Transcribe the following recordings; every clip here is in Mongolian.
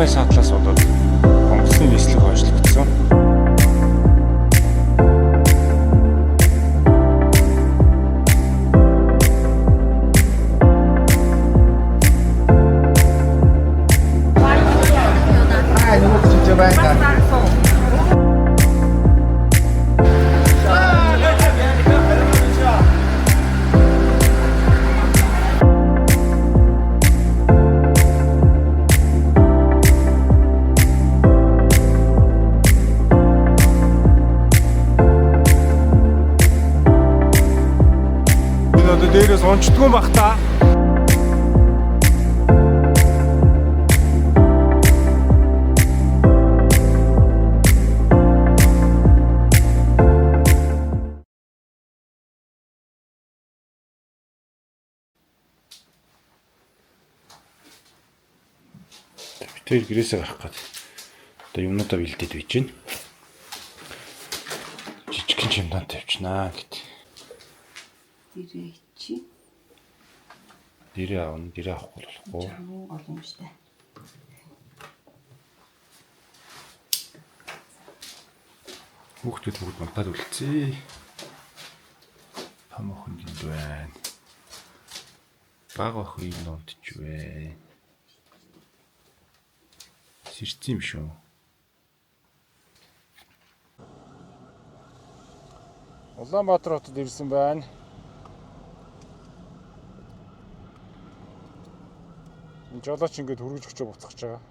Аргын саатлаас болоод онгоцны нийслэг хойшлогдсон. Дээрээс унцдгүй бах та. Тэр гэрээсээ гарах гээд одоо юмнуудаа бэлдээд байж гин. Жижигхэн чемодан тавьчихнаа гэт. Дэрээ аавна, дэрээ авахгүй болохгүй. Чамуу олон юм штэ. Хүүхдүүд мантаад үлдсэн. Хамаахан гинд байна. Бага ах юм унтж байна. Сэрцэн юм шүү. Улаанбаатар хотод ирсэн байна. Жолооч ингээд хөргөж өгч буцах гэж байгаа.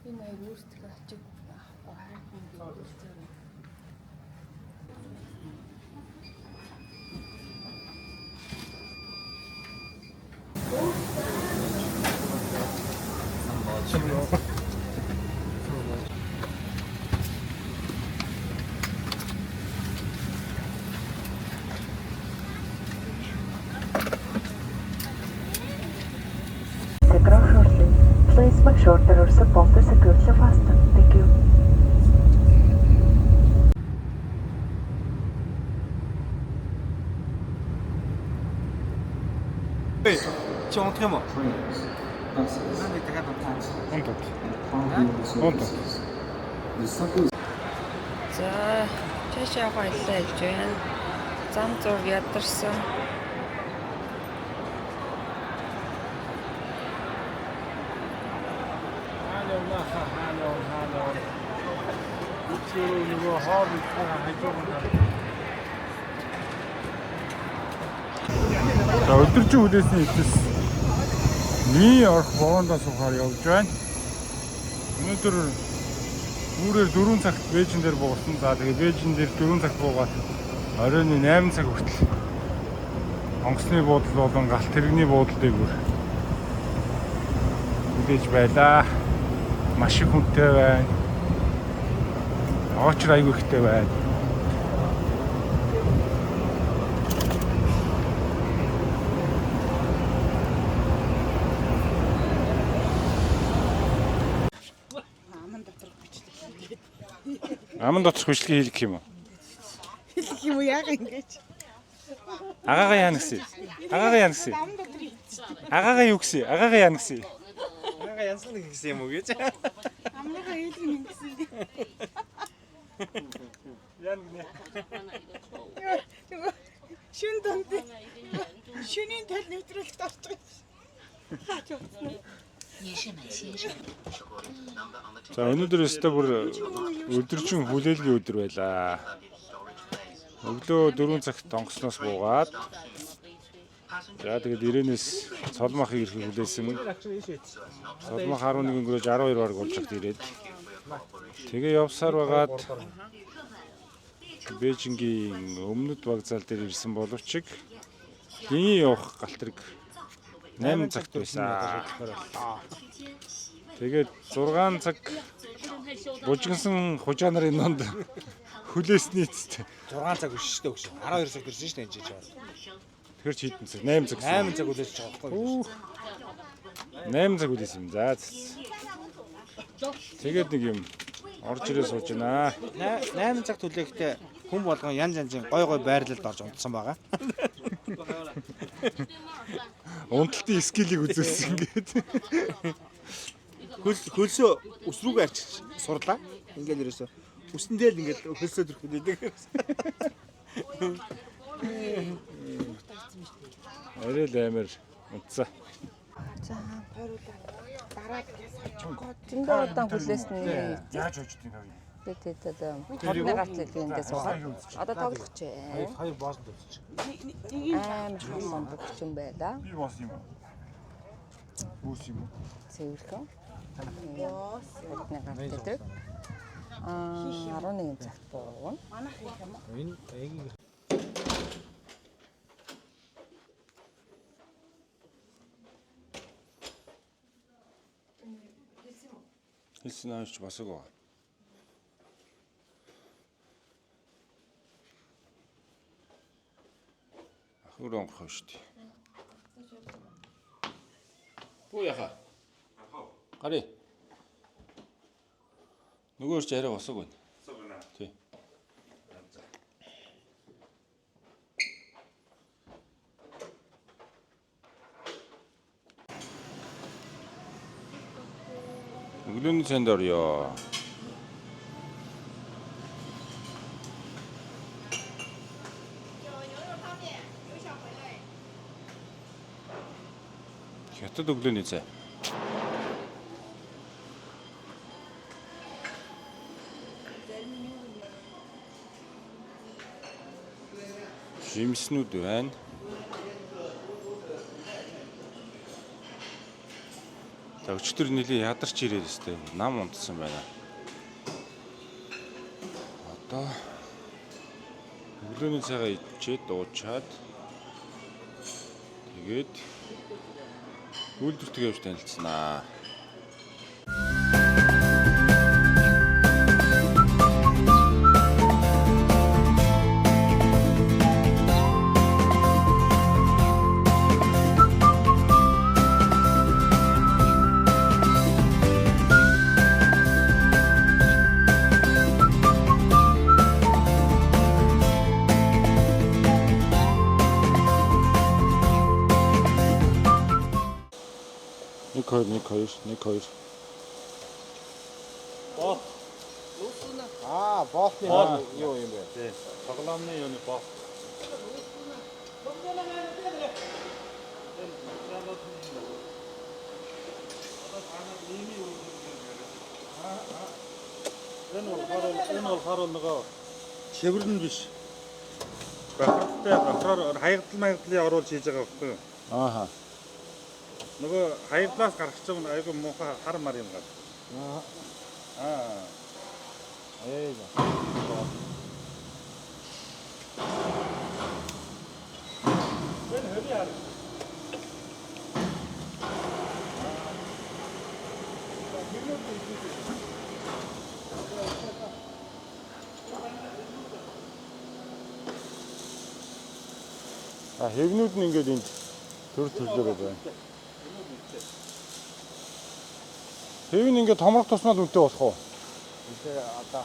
Энэ өөрсдөө ачиг харахгүй болчихсон. Please make sure that your support is securely fastened. Thank you. Hey, tu es rentré moi. За, чашаа баярлалаа гэж байна. Зам зур ядарсан. За өдөржин хүлээсний эцэс Нью-Йорк Бондоос сухаар явж байна. Өнөөдөр үүрээр 4 цагт Бээжин дээр буусан. За тэгээ Бээжин дээр 4 цагт буугаад оройн 8 цаг хүртэл онгоцны буудал болон галт тэрэгний буудал дээгүүр хүлээж байлаа. Маш их хүнтэй байна. Очор айгүй ихтэй байна. Аман доторх бичлэгээ хийх юм уу? Хэлэх юм уу яага ингэж? Агаагаа яана гэсэн. Агаагаа яана гэсэн. Агаагаа юу гэсэн? Агаагаа яана гэсэн. Агаагаа янсан гэсэн юм уу гэж. Амнага хэлэх юм гэсэн. Яан гинэ. Шүн донд. Шүний тал нэвтрүүлэлт орчих. Хаач утсан. За өнөөдөр өстө бүр өдөржин хүлээлгийн өдөр байлаа. Өглөө 4 цагт онгоцноос буугаад за тэгээд ирээнээс цолмахыг ирэхэд хүлээсэн. Цолмах 11 өнгөрөөж 12 баг болж хад ирээд тэгээ явсаар байгаад Бээжингийн өмнөд вокзал дээр ирсэн боловч гинийн явах галт тэрэг 8 цагт байсан. Тэгээд 6 цаг бужигнсан хужаа нарын донд хүлээсний эцэст 6 цаг биш шүү дээ. 12 цаг ирсэн шүү дээ энэ жиж байгаа. тэр ч хитэн цаг 8 цаг. 8 цаг үлээж байгаа байхгүй. 8 цаг үлээсэн юм. За. Тэгээд нэг юм орж ирээ сууж байна. 8 цаг түлээхдээ хүн болгон янз янзын гой гой байрлалд орж унтсан байгаа. Унталтын скиллийг үзүүлсэн гээд. Хөлсөө ус рүүгээ арчиж сурлаа. Ингээл ерөөсө үсэндээ л ингээд хөлсөө төрхөдөг. Арай л амар унтсан. За зөндөө удаан хүлээсний. Яаж хождгийг вэ? Тэгээд хотны гартлыг индээ суугаад одоо тоглох ч вэ. Хоёр боосд үзчих. Амар хасан бөгч юм байла. Би боос юм уу? Бүүс юм уу? Цэвэрхэн. Хотны гарт дээр 11 цагт бууна. Энэ аягийн Хэлсэн ааш басаг уу? Ахур онгох шүү дээ. Бүү яха. Гари. Нөгөөч арай басаг байна. Басаг байна. Тий. Өглөөний цанд орё. Хятад өглөөний цай. Жимснүүд байна. Өчтөр нэлийн ядарч ирээд өстэй нам унтсан байна. Одоо өглөөний цагаа ичээд дуучаад тэгээд үйлдвэртэйгээ явж танилцсанаа. Нэг хоёр. боо. Боосны юу юм бэ? Тий. Тоглоомны юуны боо. Энэ бол нөгөө шивэрн биш. Бахартай хаягдл маягдлыг оруулж хийж байгаа байхгүй юу? Ааха. Нөгөө хаягдлаас гарах чинь айгүй муухай хар мар юм гал. Ээж. Энэ хөли яар. Хэвнүүд нь ингээд энд төр төрлөөр байна. Хэвн ингээд томрох тусмал үнэтэй болох уу? Тэгээ одоо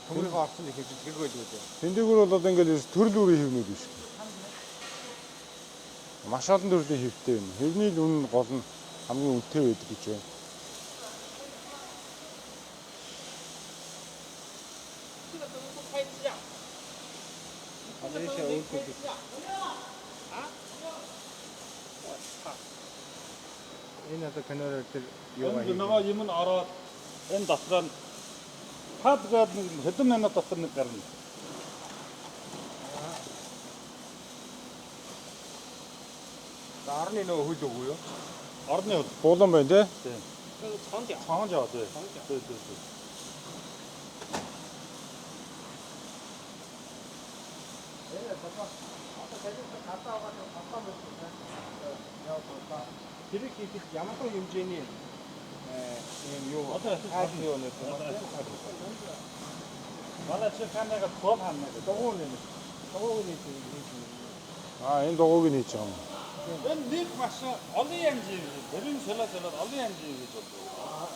төмрийн орсон их хэвчдэг байлгүй дээ. Тэндэгүр бол одоо ингээд төрөл бүрийн хэвнүүд биш. Маш олон төрлийн хэвтэй байна. Хэвний үн гол нь хамгийн үнэтэй байдаг гэж байна. Энэ одоо канараа тэр юу Энэ нөгөө юм нь ороод энэ дотроо хад гээд хэдэн минут дотор нэг гарна. орны нөгөө хөл өгөө юу? Орны буулан байна тий. Цонд яа. Цоонж яваа тий. Тий. Тэр хийхэд ямар хэмжээний ийм юу хаад юу нэ. Манай чи камерага топ хана. Дугуй нэ. Дугуй нэ. Энэ дугуйг нь хийж байгаа юм. Энэ нэг маш олон янзын бэрийн солиод олон янзын гэж бодлоо.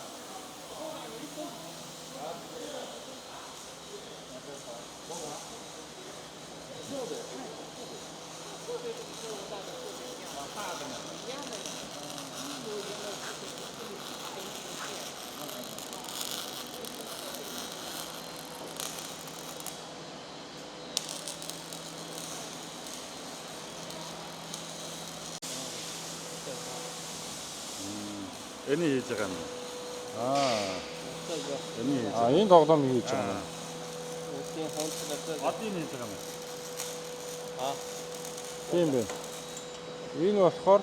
Энийг хийж байгаа юм. Энэ тоглоом хийж байгаа юм. Одын хийж байгаа юм. Тийм бэ. Энэ болохоор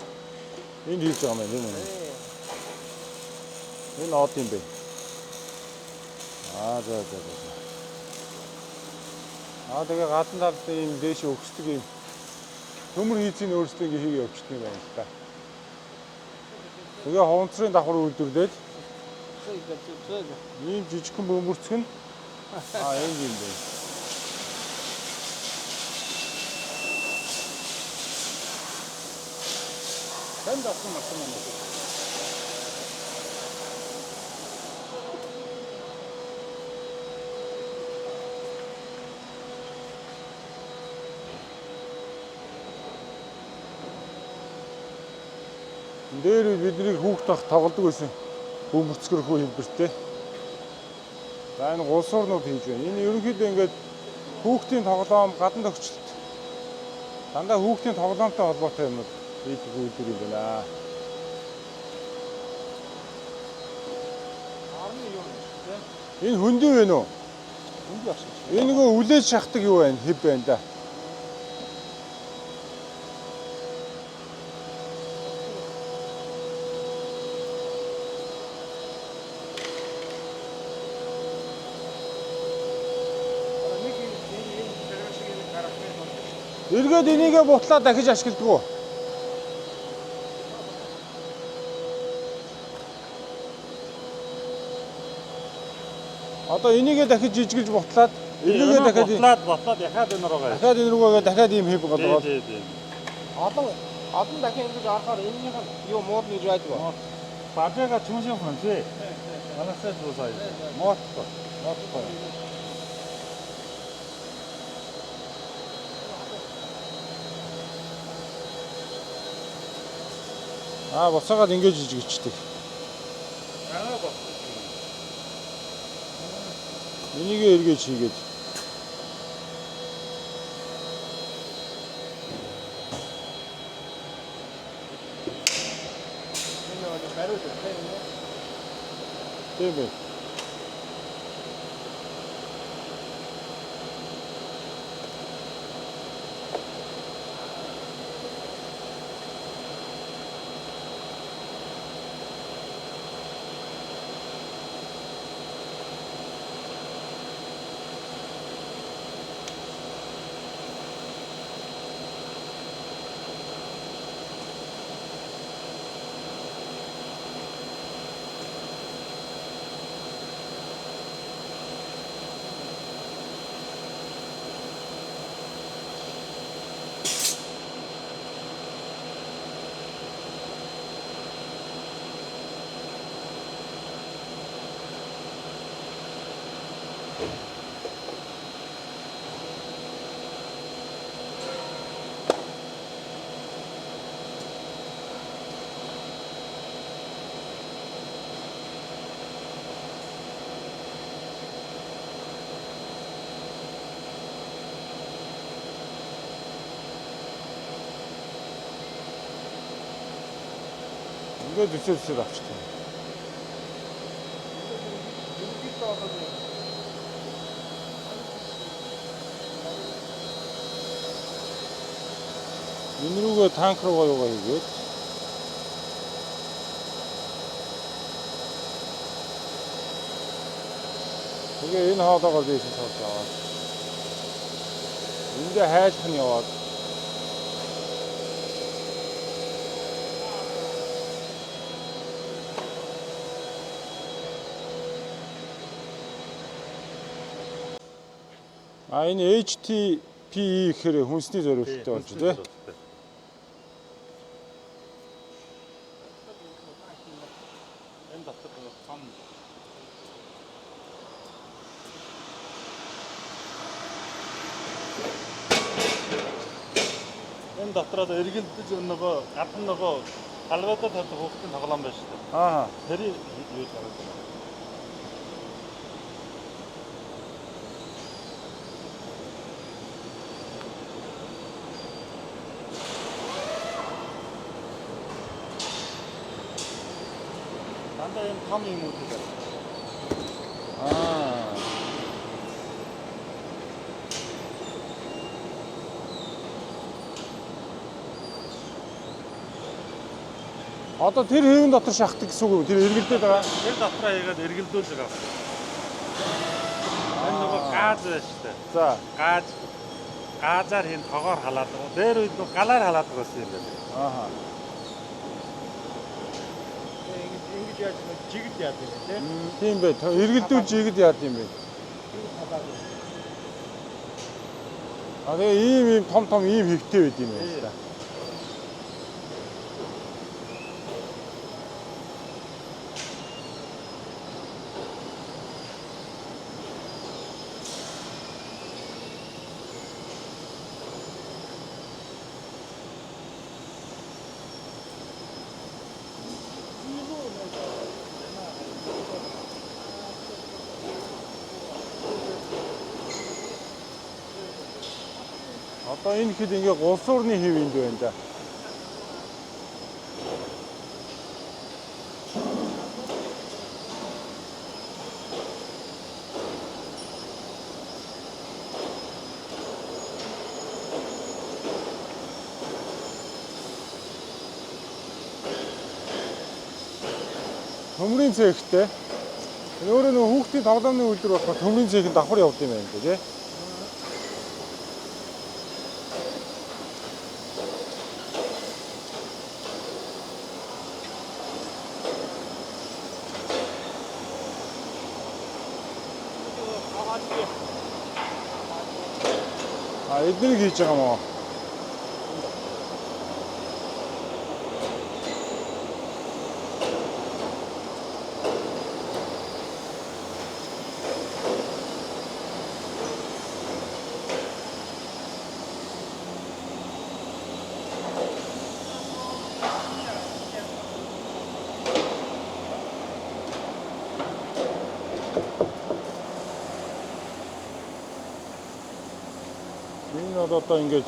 энд хийж байгаа юм энэ. Энэ од юм бэ. За. Тэгээ гадна талд ийм дээш өгсдөг юм. Төмөр хийцийн өөрсдөө ингэ хийгээ явчихдаг юм байна л та. Тэгээ хонцрын давхар үйлдвэрлээд ийм жижигхэн бөмбөрцг нь энэ юм бэ. Танд авсан машин юм. Дээр бидний хүүхд тах тоглодог байсан. Бөмбөрцгөрхөө хэлбэртэй. За энэ гулсуурнууд хийж байна. Энэ ерөнхийдөө ингээд хүүхдийн тоглоом, гадна төгчлөлт. Дандаа хүүхдийн тоглоомтой холбоотой юмнууд хийдэг үйлдвэр юм байна. Энэ хөндөй вэ нөө? Хөндөй авсан. Энэ нөгөө үлээж шахдаг юу байна? Хэв байна да. Эргээд энийгээ бутлаа дахиж ашигладаг уу? Одоо энийгээ дахиж жижиглж бутлаад энийгээ дахиад ботлоод яхаад энэ руугаа. дахиад энэ рүүгээ дахиад ийм хийх болоод Олон дахин ингэж арахаар энэнийг юу мод гэж байдаг. Бажаага чүншин хонцээ. Манасаа дуусаа. Мотко. буцаагаад ингэж жижигчдэг. Энийгээ эргэж хийгээд. Тийм бэ. Ингээд үсэлсэл авчихсан. Энэ рүүгээ танк руугаа юугаа хийгээд тэгээ энэ хоолоогоор дээш суулж аваад эндээ хайлах нь яваад А энэ HTPE гэхээр хүнсний зориулттай болж тий. Энэ дотор том энэ дотроо эргэлдэж нөгөө гадна нөгөө халгуудад тавьдаг хүүхдийн тоглоом байна шүү дээ. Аа. Тэрийг юу гаргаж байна. Дандаа энэ том юм уу гэдэг. Аа. Одоо тэр хэвэн дотор шахдаг гэсэн үг үү? Тэр эргэлдээд байгаа. Тэр дотроо хийгээд эргэлдүүлж байгаа. Энэ нөгөө газ байна шүү дээ. За. Газаар хин тогоор халаад байгаа. Дээр үед нөгөө галаар халаад байгаа юм байна. Ааха. Ингэж яаж нэг жигд яад юм те. Тийм бай. Эргэлдүүлж ийгэд яад юм бэ? А тэгээ ийм том ийм хэвтэй байд юм байна та. Одоо энэ хэд ингээ улс орны хэв энд байна да. Төмрийн цэгтэй. Өөрөө нөгөө хүүхдийн тоглоомны үйлдвэр болохоор төмрийн цэгийн давхар явд юм байна тий. А эднийг хийж байгаа юм уу? Энэ одоо ингэж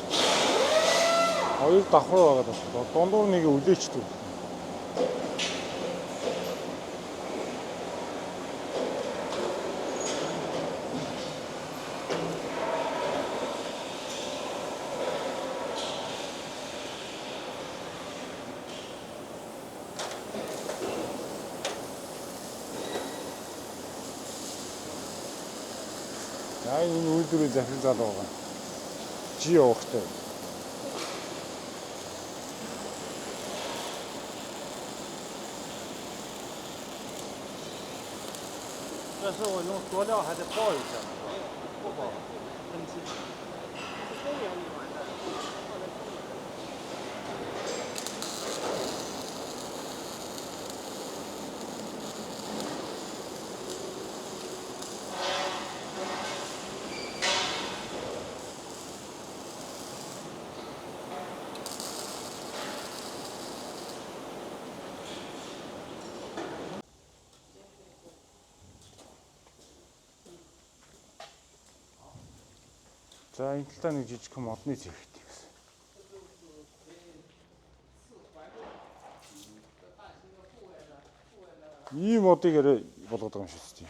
хоёр давхар байгаа даа. Дундуур нэг үлээчдэг. Яа энэ үйлдвэрийн захирал залуу байгаа. Жи явахтай. Das ist nur Dollar hat der Ball. За энэ талаа нэг жижиг модны зэвхт юм. Ийм модыг болгоод байгаа юм шиг тийм.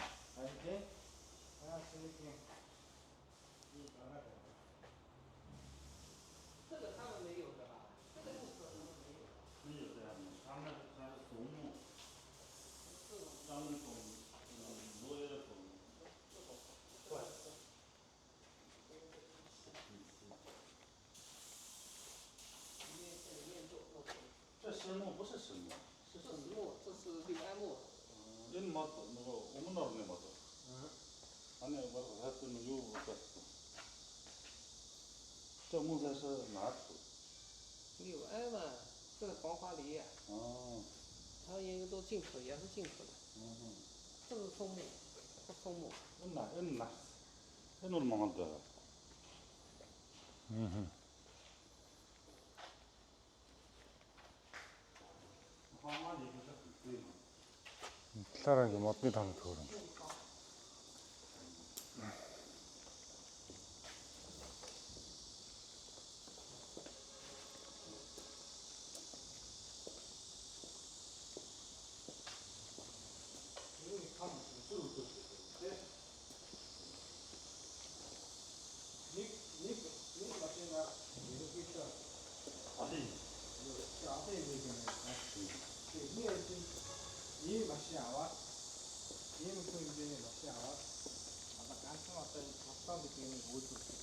Энэ мод нөгөө өмнө орны мод. Аны баг хатны юу болсон. 这木材是哪土？柳安嘛，这个黄花梨呀、哦，还有一个都进口，也是进口的。这是松木，不松木。Энэ бол Монголд байгаа. талаараа ингээ модны тамд хөөрөн. ийм машин аваад ийм хүн хэмжээний машин аваад одоо ганцхан одоо тоглоом гэдэг юм үйлдвэрлэдэг.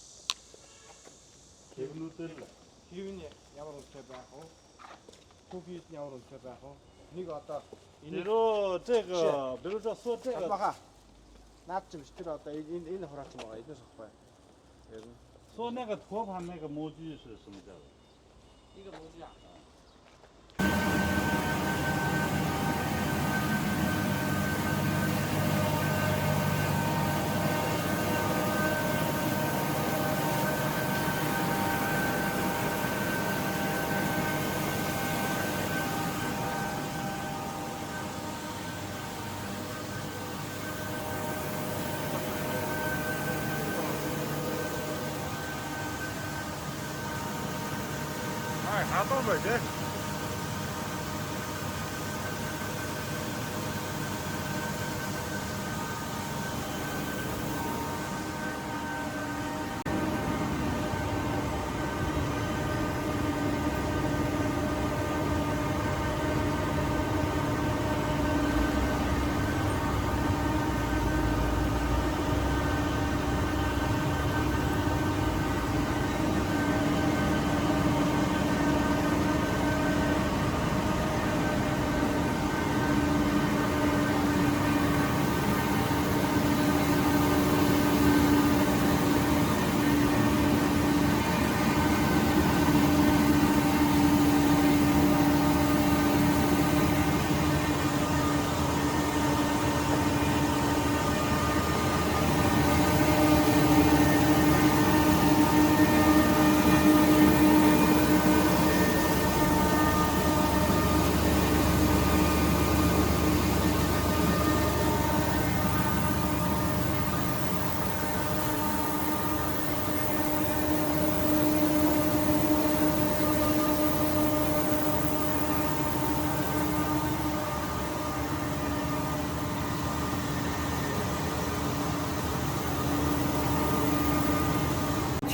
Хэвнүүдэл Хэв нь ямар үнэтэй байх вэ? Түүхийд нь ямар үнэтэй байх вэ? Нэг одоо Тэрөө бэрүүж суудаг. баха. Наад чи биш тэр одоо энэ хураач байгаа. Эднээс авахгүй. Яг нь. 소내가 도합하면 모지 있었습니다. 一个模具啊。 Хадуу бай тээ.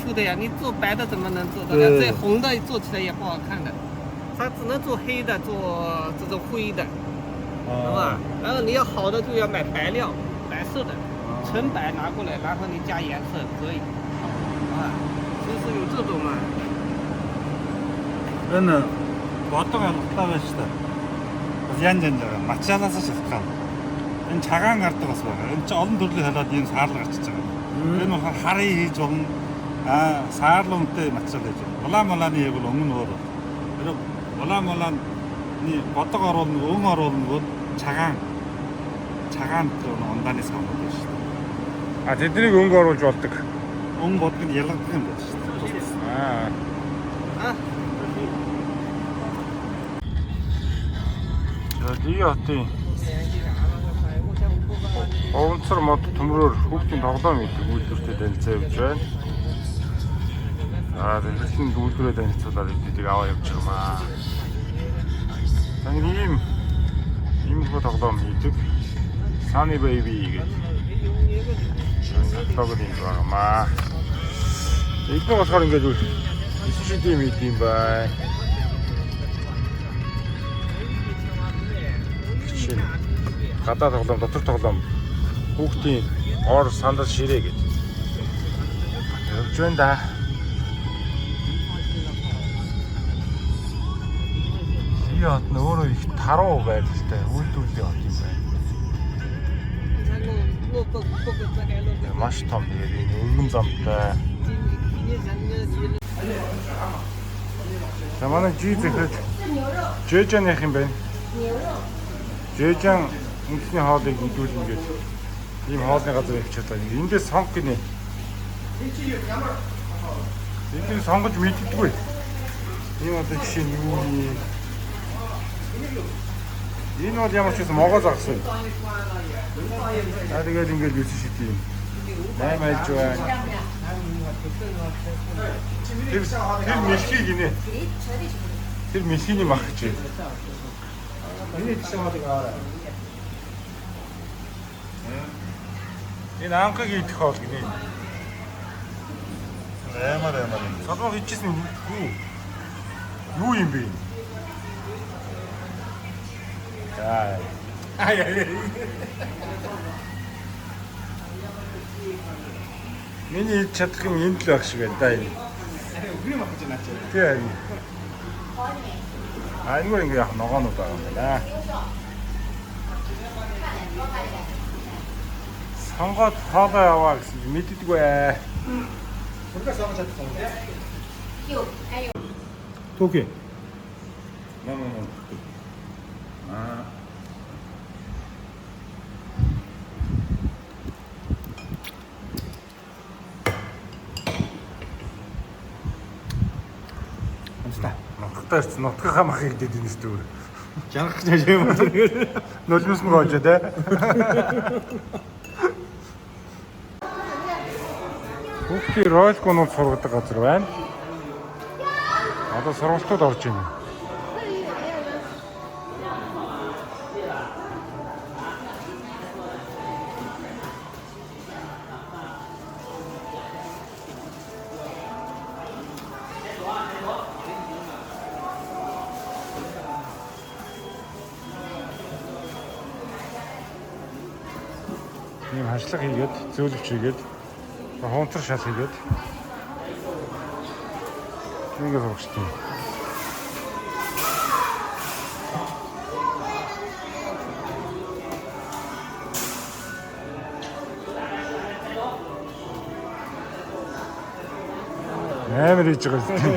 粗的呀，你做白的怎么能做到呢？这红的做起来也不好看的，它只能做黑的，做这种灰的，是吧？然后你要好的就要买白料，白色的，纯白拿过来，然后你加颜色可以，啊，就是有这种嘛。 Энэ бодог алгатай байж та. Бас янз байгаа. Мачаалаас шалтгаан. Энэ цагаан гардаг бас байгаа. Энэ ч олон төрлийн халаад ийм саарлаг гарчиж байгаа. Энэ бол харыг хийж болно. Саарлуунтай мачаал хийж байна. Улаан-улааны яг бол өмнө өөр. Тэр улаан-улааны бодог оруулна, өн оруулна бол цагаан ондааны савнууд байна шүү дээ. А тэднийг өнгө оруулж болдог. Өн бодгийг ялгадаг юм байна шүү дээ. Ий хотын Овонцор мод төмрөөр хүүхдийн тоглоом хийдэг үйлдвэртэй танилцаа явж байна. Тэгсэн үйлдвэрээ танилцуулаад эднийг аваа явж байгаа. Таны ийм тоглоом хийдэг Sunny Baby гэдэг тоглоом юм байна. Эдгээр болохоор ингээд үл студиум хийдэг юм байна. Гадаа тоглоом, дотор тоглоом хүүхдийн ор сандал ширээ гэж явж байна да. Ий хот нь өөрөө их таруу байдалтай үйлдвэрлэлийн хот юм байна. Маш том тэгээд өргөн замтай. За манай жи зэхэд Жэжэн ярих юм байна. Жэжэн үндэсний хоолыг идүүлнэ гэж ийм хоолны газар явж чадлаа. Эндээс сонг гинэ. Энд сонгож мэддэггүй. Энэ одоо жишээ нь юу юм? Энэ бол ямар ч юм могоо загсан. Тэгээд ингээд юусэн шít юм. 8 айлж байна. Тэр мэлхий гинэ. Тэр мэлхийний мах гэж. энэ чинь хоолыг аваа. Энэ анхаг идэх хоол гинэ. Аймаар юм. Содмог ичсэн юу юм бэ? Ай. Миний идэж чадах юм энд л байх шиг байна да энэ. Үгүй мах гэж наач. Тийм. Энэ гоо ингээ яг ногоонууд байгаа юм байна. Сонгоод хоолоо яваа гэсэн чи мэддэггүй ээ. Бүрдээ сонгож чадсан юм. Түүхий. Нутгатаа ирсэн нутгийнхаа махыг дээд энэ зүр. Жанах гэж юм. Нулимс мөр гоожоо те. Хүүхдийн роликонууд сургадаг газар байна. Одоо сургалтууд орж байна. Ийм хашлаг хийгээд, зөөлөвч хийгээд, хуунцар шал хийгээд ингээд сургачтай. Амар хийж байгаа юм.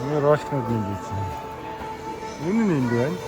Энэ роликнууд юм ийсэн. Энэ нь энд байна.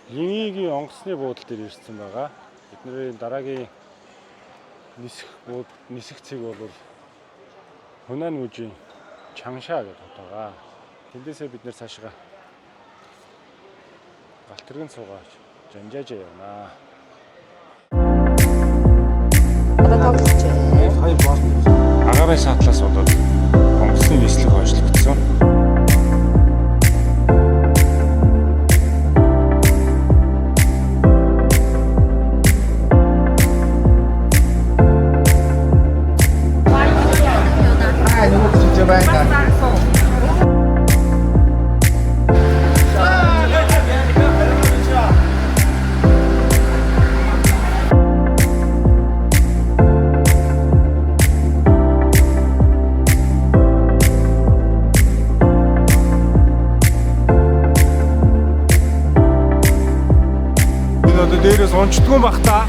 Янgiгийн онгоцны буудлын дээр ирсэн байгаа. Бидний дараагийн нисэх цэг бол Хунан мужийн Чангшаа гэдэг хот байгаа. Тэндээсээ бид нэр цаашгаа Галтэргэн суугаач Жанжаажаа явнаа. Агарын саатлаас болоод онгоцны нийслэг хойшлогдсон. одоо дээрээс унчдгүй бах та.